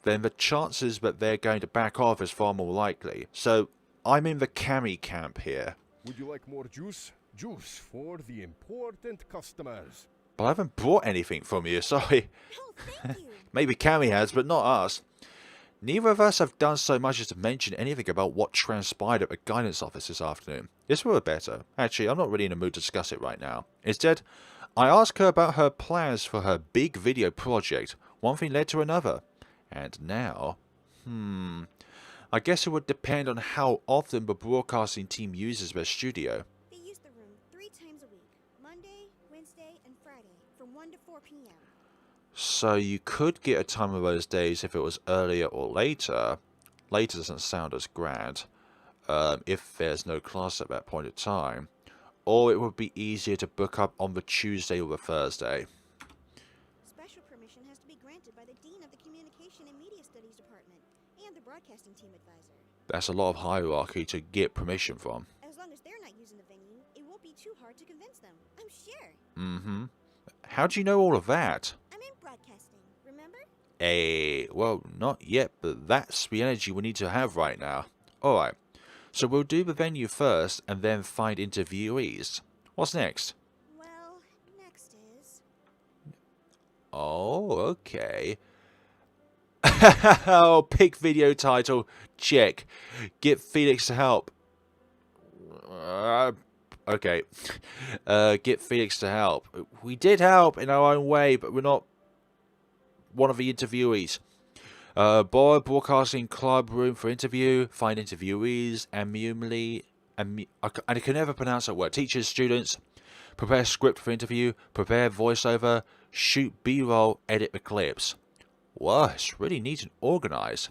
then the chances that they're going to back off is far more likely. So, I'm in the Cammy camp here. Would you like more juice? Juice for the important customers. But I haven't brought anything from you, sorry. Oh, thank you. Maybe Cammy has, but not us. Neither of us have done so much as to mention anything about what transpired at the guidance office this afternoon. This were better. Actually, I'm not really in a mood to discuss it right now. Instead, I asked her about her plans for her big video project. One thing led to another. And now, I guess it would depend on how often the broadcasting team uses their studio. They use the room 3 times a week. Monday, Wednesday, and Friday from 1 to 4 p.m. So you could get a time of those days if it was earlier or later. Later doesn't sound as grand, if there's no class at that point in time. Or it would be easier to book up on the Tuesday or the Thursday. Special permission has to be granted by the Dean of the Communication and Media Studies Department and the Broadcasting Team Advisor. That's a lot of hierarchy to get permission from. As long as they're not using the venue, it won't be too hard to convince them, I'm sure. Mm-hmm. How do you know all of that? I'm in broadcasting, remember? Well, not yet, but that's the energy we need to have right now. Alright, so we'll do the venue first and then find interviewees. What's next? Well, next is... Oh, okay. Oh, pick video title. Check. Get Felix to help. Okay. Get Felix to help. We did help in our own way, but we're not one of the interviewees. Borrow broadcasting club room for interview. Find interviewees. I can never pronounce that word. Teachers, students. Prepare script for interview. Prepare voiceover. Shoot B-roll. Edit the clips. Wow, it's really neat and organized.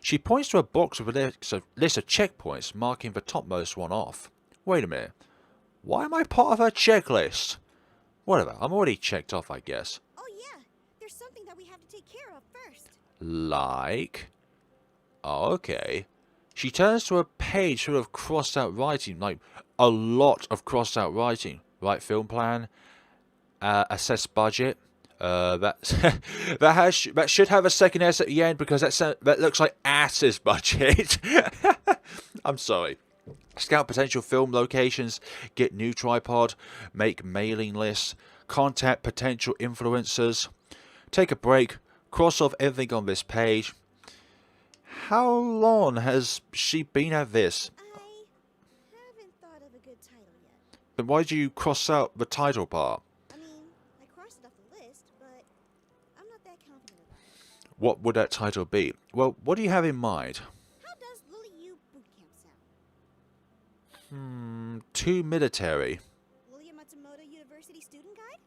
She points to a box with a list of checkpoints, marking the topmost one off. Wait a minute. Why am I part of her checklist? Whatever, I'm already checked off, I guess. Oh yeah, there's something that we have to take care of first. Like? Oh, okay. She turns to a page full of crossed out writing, like a lot of crossed out writing. Write film plan, assess budget. That should have a second S at the end because that looks like ass's budget. I'm sorry. Scout potential film locations, get new tripod, make mailing lists, contact potential influencers, take a break, cross off everything on this page. How long has she been at this? I haven't thought of a good title yet. Then why did you cross out the title part? I mean, I crossed it off the list, but I'm not that confident about it. What would that title be? Well, what do you have in mind? How does Lily U boot camp sound? Too military. Lilia Matsumoto University Student Guide?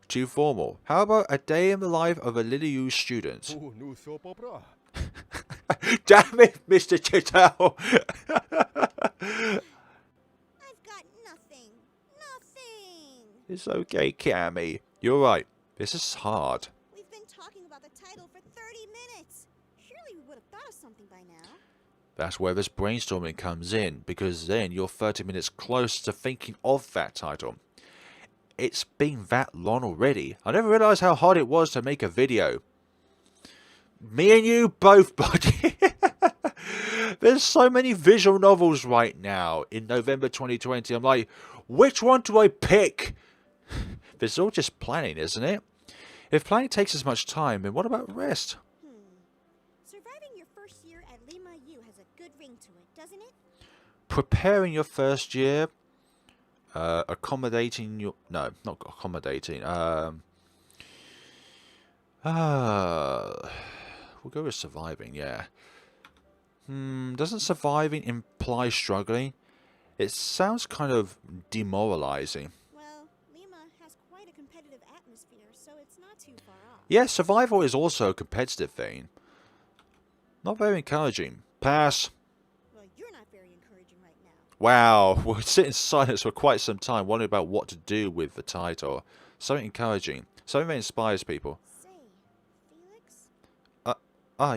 Too formal. How about a day in the life of a Liliu student? Oh, new soap opera. Damn it, Mr. Chitao! I've got nothing. Nothing! It's okay, Cammy. You're right. This is hard. We've been talking about the title for 30 minutes. Surely we would have thought of something by now. That's where this brainstorming comes in, because then you're 30 minutes close to thinking of that title. it's been that long already. I never realised how hard it was to make a video. Me and you both, buddy. There's so many visual novels right now in November 2020. I'm like, which one do I pick? This is all just planning, isn't it? If planning takes as much time, then what about rest? Surviving your first year at Lima U has a good ring to it, doesn't it? Preparing your first year, accommodating your... No, not accommodating. We'll go with surviving, yeah. Doesn't surviving imply struggling? It sounds kind of demoralizing. Well, Lima has quite a competitive atmosphere, so it's not too far off. Yeah, survival is also a competitive thing. Not very encouraging. Pass. Well, you're not very encouraging right now. Wow, we'll sit in silence for quite some time wondering about what to do with the title. Something encouraging. Something that inspires people. Say, Felix?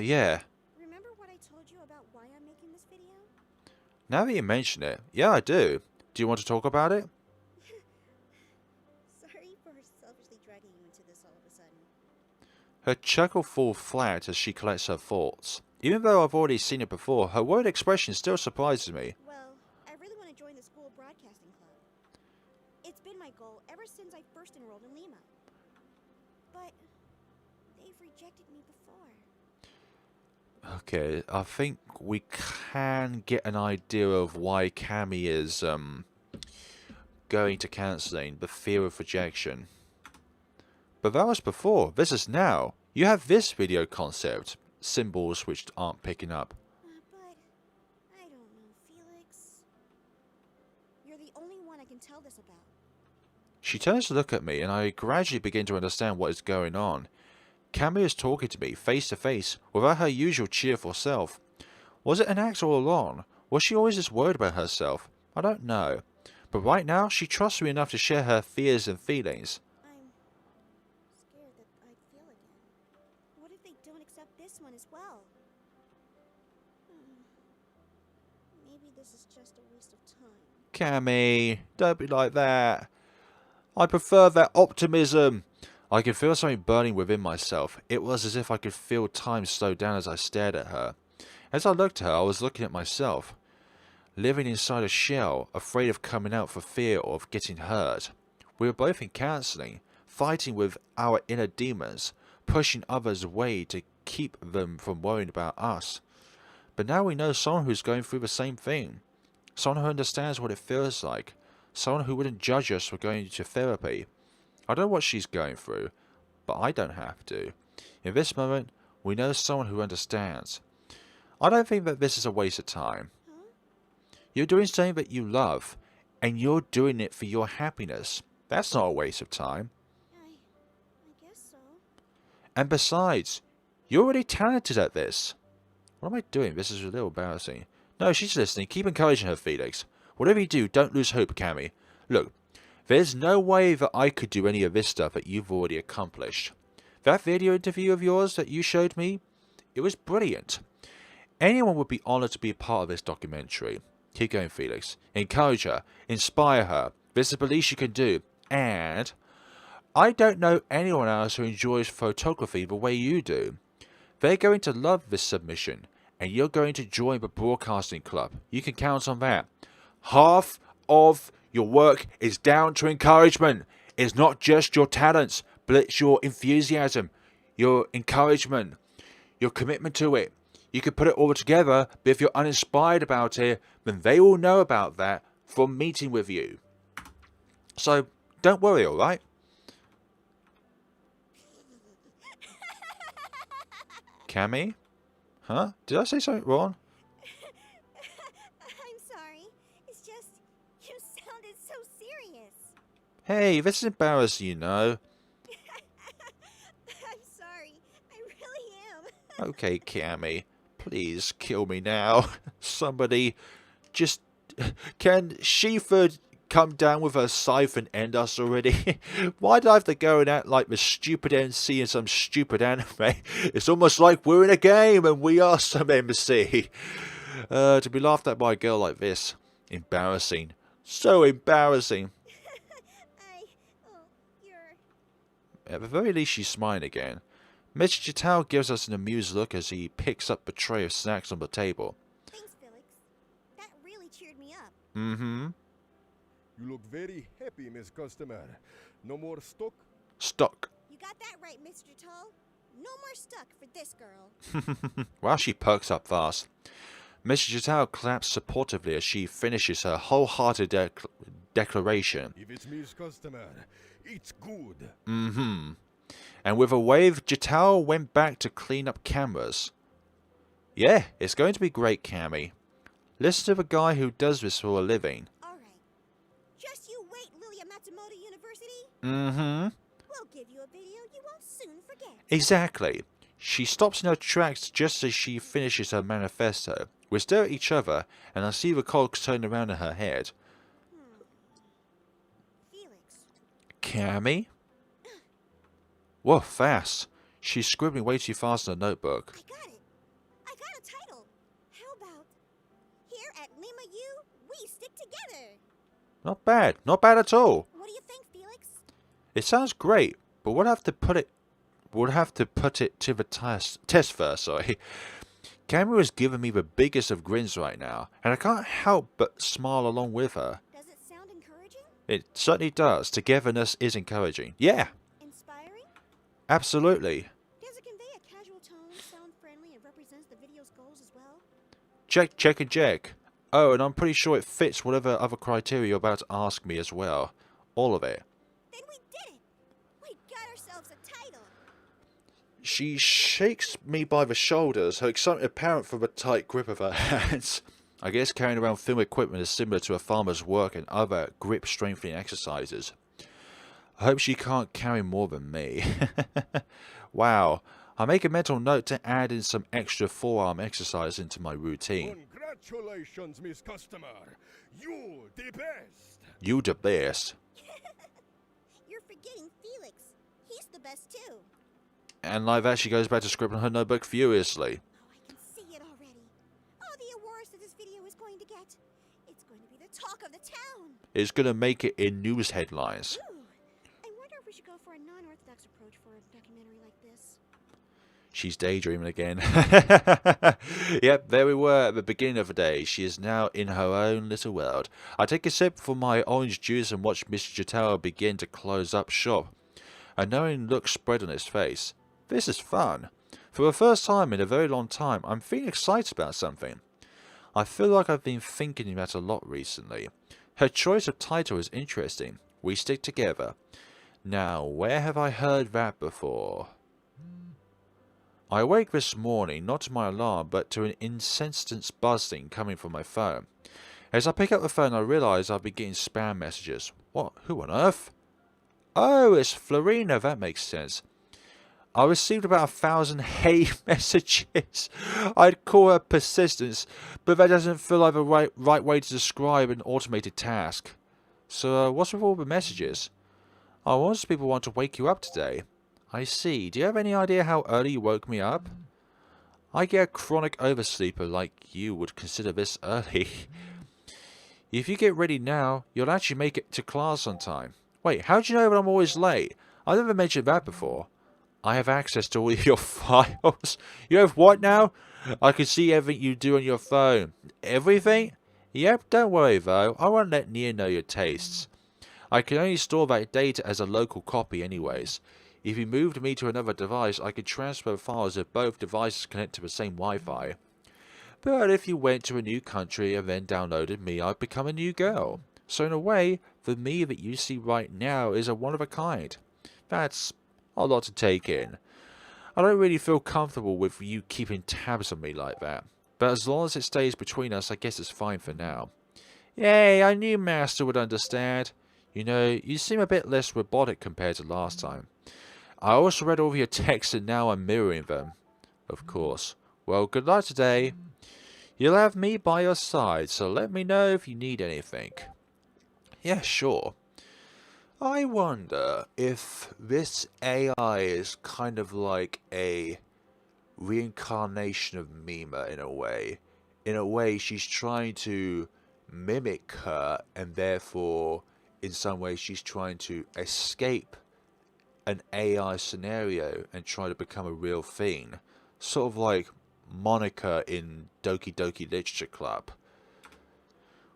Yeah. Remember what I told you about why I'm making this video? Now that you mention it, yeah, I do. Do you want to talk about it? Sorry for selfishly dragging you into this all of a sudden. Her chuckle falls flat as she collects her thoughts. Even though I've already seen it before, her worried expression still surprises me. Well, I really want to join the school broadcasting club. It's been my goal ever since I first enrolled in Lima. But they've rejected me before. Okay, I think we can get an idea of why Cammy is going to counselling, the fear of rejection. But that was before, this is now. You have this video concept, symbols which aren't picking up. But I don't know, Felix. You're the only one I can tell this about. She turns to look at me and I gradually begin to understand what is going on. Cammy is talking to me face to face without her usual cheerful self. Was it an act all along? Was she always just worried about herself? I don't know. But right now, she trusts me enough to share her fears and feelings. I'm scared that I'd fail again. What if they don't accept this one as well? Maybe this is just a waste of time. Cammy, don't be like that. I prefer that optimism. I could feel something burning within myself. It was as if I could feel time slow down as I stared at her. As I looked at her, I was looking at myself. Living inside a shell, afraid of coming out for fear of getting hurt. We were both in counselling, fighting with our inner demons, pushing others away to keep them from worrying about us. But now we know someone who's going through the same thing. Someone who understands what it feels like. Someone who wouldn't judge us for going to therapy. I don't know what she's going through, but I don't have to. In this moment, we know someone who understands. I don't think that this is a waste of time. Huh? You're doing something that you love, and you're doing it for your happiness. That's not a waste of time. I guess so. And besides, you're already talented at this. What am I doing? This is a little embarrassing. No, she's listening. Keep encouraging her, Felix. Whatever you do, don't lose hope, Cammy. Look, there's no way that I could do any of this stuff that you've already accomplished. That video interview of yours that you showed me, it was brilliant. Anyone would be honoured to be a part of this documentary. Keep going, Felix. Encourage her. Inspire her. There's the least you can do. And I don't know anyone else who enjoys photography the way you do. They're going to love this submission, and you're going to join the broadcasting club. You can count on that. Half of your work is down to encouragement. It's not just your talents, but it's your enthusiasm, your encouragement, your commitment to it. You could put it all together, but if you're uninspired about it, then they will know about that from meeting with you. So, don't worry, alright? Cammy? Huh? Did I say something wrong? I'm sorry. It's just, you sounded so serious. Hey, this is embarrassing, you know. I'm sorry. I really am. Okay, Cammy. Please kill me now. Somebody just... Can Shifa come down with her scythe and end us already? Why do I have to go and act like the stupid MC in some stupid anime? It's almost like we're in a game and we are some MC. To be laughed at by a girl like this. Embarrassing. So embarrassing. I... Oh, At the very least, she's smiling again. Mr. Chital gives us an amused look as he picks up the tray of snacks on the table. Thanks, Felix. That really cheered me up. Mm-hmm. You look very happy, Miss Customer. No more stock? Stock. You got that right, Mr. Tull. No more stuck for this girl. Well, she perks up fast. Mr. Chital claps supportively as she finishes her wholehearted declaration. If it's Miss Customer, it's good. Mm-hmm. And with a wave, Chital went back to clean up cameras. Yeah, it's going to be great, Cammy. Listen to the guy who does this for a living. All right. Just you wait, Lilia Matsumoto University. Mm-hmm. We'll give you a video you won't soon forget. Exactly. She stops in her tracks just as she finishes her manifesto. We stare at each other, and I see the cogs turn around in her head. Felix. Cammy? Whoa, fast. She's scribbling way too fast in her notebook. I got it. I got a title. How about Here at Lima U, we stick together. Not bad. Not bad at all. What do you think, Felix? It sounds great, but we'll have to put it to the test first, sorry. Cammy is giving me the biggest of grins right now, and I can't help but smile along with her. Does it sound encouraging? It certainly does. Togetherness is encouraging. Yeah, Inspiring? absolutely. Does it convey a casual tone, sound friendly, and represents the video's goals as well? Check, check, and check. Oh, and I'm pretty sure it fits whatever other criteria you're about to ask me as well. All of it. Then we did it! We got ourselves a title! She shakes me by the shoulders, her excitement apparent from the tight grip of her hands. I guess carrying around film equipment is similar to a farmer's work and other grip strengthening exercises. I hope she can't carry more than me. Wow. I make a mental note to add in some extra forearm exercise into my routine. Congratulations, Miss Customer. You the best. You the best. You're forgetting Felix. He's the best too. And like that, she goes back to scribbling her notebook furiously. Oh, I can see it already. Oh, the awards that this video is going to get. It's going to be the talk of the town. It's going to make it in news headlines. Ooh, I wonder if we should go for a non-orthodox approach for a documentary like this. She's daydreaming again. Yep, there we were at the beginning of the day. She is now in her own little world. I take a sip from my orange juice and watch Mr. Jotaro begin to close up shop. A knowing look spread on his face. This is fun. For the first time in a very long time, I'm feeling excited about something. I feel like I've been thinking about a lot recently. Her choice of title is interesting. We stick together. Now, where have I heard that before? I awake this morning, not to my alarm, but to an incessant buzzing coming from my phone. As I pick up the phone, I realise I've been getting spam messages. What? Who on earth? Oh, it's Florina, that makes sense. I received about 1,000 hate messages. I'd call her persistence, but that doesn't feel like the right way to describe an automated task. So, what's with all the messages? Oh, most people want to wake you up today. I see. Do you have any idea how early you woke me up? I get a chronic oversleeper like you would consider this early. If you get ready now, you'll actually make it to class on time. Wait, how do you know that I'm always late? I've never mentioned that before. I have access to all of your files. You have what now? I can see everything you do on your phone. Everything? Yep, don't worry though. I won't let Nia know your tastes. I can only store that data as a local copy anyways. If you moved me to another device, I could transfer files if both devices connect to the same Wi-Fi. But if you went to a new country and then downloaded me, I'd become a new girl. So in a way, the me that you see right now is a one of a kind. That's a lot to take in. I don't really feel comfortable with you keeping tabs on me like that. But as long as it stays between us, I guess it's fine for now. Yay, I knew Master would understand. You know, you seem a bit less robotic compared to last time. I also read all your texts and now I'm mirroring them. Of course. Well, good luck today. You'll have me by your side, so let me know if you need anything. Yeah, sure. I wonder if this AI is kind of like a reincarnation of Mima in a way. In a way, she's trying to mimic her, and therefore, in some way, she's trying to escape an AI scenario and try to become a real thing. Sort of like Monica in Doki Doki Literature Club.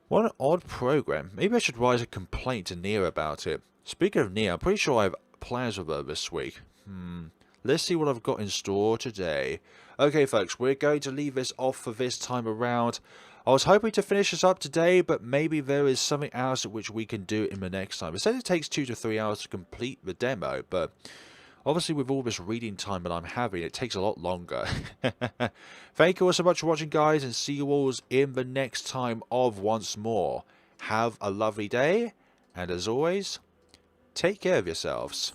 What an odd program. Maybe I should write a complaint to Nia about it. Speaking of Nia, I'm pretty sure I have plans with her this week. Let's see what I've got in store today. Okay folks, we're going to leave this off for this time around. I was hoping to finish this up today, but maybe there is something else which we can do in the next time. It says it takes 2 to 3 hours to complete the demo, but obviously with all this reading time that I'm having, it takes a lot longer. Thank you all so much for watching, guys, and see you all in the next time of Once More. Have a lovely day, and as always, take care of yourselves.